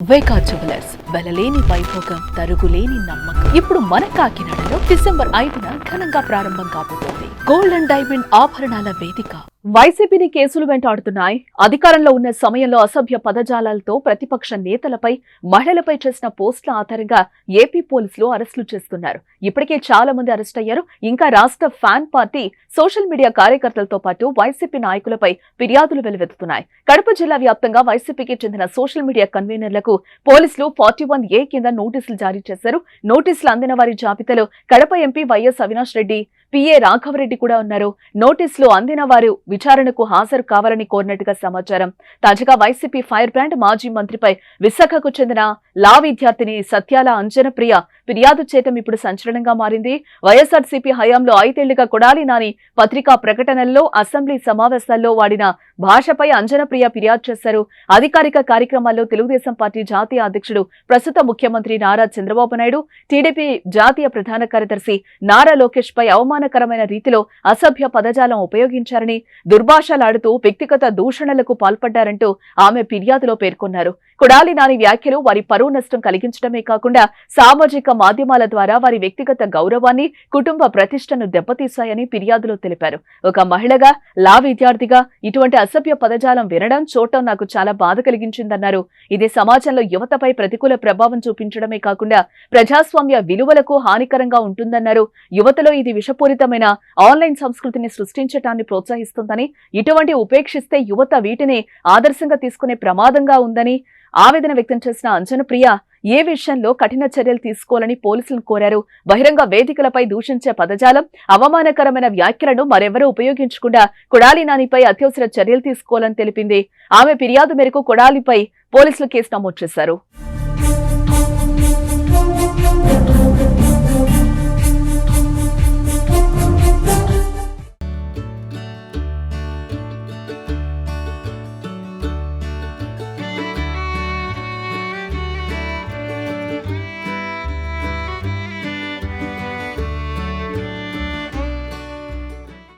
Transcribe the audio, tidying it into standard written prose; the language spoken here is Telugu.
వేకా జ్యువెలర్స్ వెలలేని వైభోగం తరుగులేని నమ్మకం. ఇప్పుడు మన కాకినాడలో డిసెంబర్ 5న ఘనంగా ప్రారంభం కాబోతోంది. గోల్డ్ అండ్ డైమండ్ ఆభరణాల వేదిక. వైసీపీని కేసులు వెంటాడుతున్నాయి. అధికారంలో ఉన్న సమయంలో అసభ్య పదజాలాలతో ప్రతిపక్ష నేతలపై, మహిళలపై చేసిన పోస్టుల ఆధారంగా ఏపీ పోలీసులు అరెస్టులు చేస్తున్నారు. ఇప్పటికే చాలా మంది అరెస్ట్ అయ్యారు. ఇంకా రాష్ట్ర ఫ్యాన్ పార్టీ, సోషల్ మీడియా కార్యకర్తలతో పాటు వైసీపీ నాయకులపై ఫిర్యాదులు వెలువెత్తుతున్నాయి. కడప జిల్లా వ్యాప్తంగా వైసీపీకి చెందిన సోషల్ మీడియా కన్వీనర్లకు పోలీసులు 41A కింద నోటీసులు జారీ చేశారు. నోటీసులు అందిన వారి జాబితాలో Kadapa MP YS Avinash Reddy, PA Raghava Reddy కూడా ఉన్నారు. నోటీసులు అందిన వారు విచారణకు హాజరు కావాలని కోరినట్టుగా సమాచారం. తాజాగా వైసీపీ ఫైర్ బ్రాండ్ మాజీ మంత్రిపై విశాఖకు చెందిన లా విద్యార్థిని సత్యాల అంజనప్రియ ఫిర్యాదు చేయటం ఇప్పుడు సంచలనంగా మారింది. వైఎస్ఆర్సీపీ హయాంలో 5 ఏళ్లుగా కొడాలి నాని పత్రికా ప్రకటనల్లో, అసెంబ్లీ సమావేశాల్లో వాడిన భాషపై అంజనప్రియ ఫిర్యాదు చేశారు. అధికారిక కార్యక్రమాల్లో తెలుగుదేశం పార్టీ జాతీయ అధ్యక్షుడు, ప్రస్తుత ముఖ్యమంత్రి నారా చంద్రబాబు నాయుడు, టీడీపీ జాతీయ ప్రధాన కార్యదర్శి నారా లోకేష్ పై అవమానకరమైన రీతిలో అసభ్య పదజాలం ఉపయోగించారని, దుర్భాషలాడుతూ వ్యక్తిగత దూషణలకు పాల్పడ్డారంటూ ఆమె ఫిర్యాదులో పేర్కొన్నారు. కొడాలి నాని వ్యాఖ్యలు వారి పరువు నష్టం కలిగించడమే కాకుండా సామాజిక మాధ్యమాల ద్వారా వారి వ్యక్తిగత గౌరవాన్ని, కుటుంబ ప్రతిష్టను దెబ్బతీశాయని ఫిర్యాదులో తెలిపారు. ఒక మహిళగా, లా విద్యార్థిగా ఇటువంటి అసభ్య పదజాలం వినడం, చూడటం నాకు చాలా బాధ కలిగించిందన్నారు. ఇది సమాజంలో యువతపై ప్రతికూల ప్రభావం చూపించడమే కాకుండా ప్రజాస్వామ్య విలువలకు హానికరంగా ఉంటుందన్నారు. యువతలో ఇది విషపూరితమైన ఆన్లైన్ సంస్కృతిని సృష్టించటాన్ని ప్రోత్సహిస్తుందని, ఇటువంటి ఉపేక్షిస్తే యువత వీటిని ఆదర్శంగా తీసుకునే ప్రమాదంగా ఉందని ఆవేదన వ్యక్తం చేసిన అంజనప్రియ ఏ విషయంలో కఠిన చర్యలు తీసుకోవాలని పోలీసులను కోరారు. బహిరంగ వేదికలపై దూషించే పదజాలం, అవమానకరమైన వ్యాఖ్యలను మరెవరూ ఉపయోగించకుండా కొడాలి నానిపై అత్యవసర చర్యలు తీసుకోవాలని తెలిపింది. ఆమె ఫిర్యాదు మేరకు కొడాలిపై పోలీసులు కేసు నమోదు చేశారు.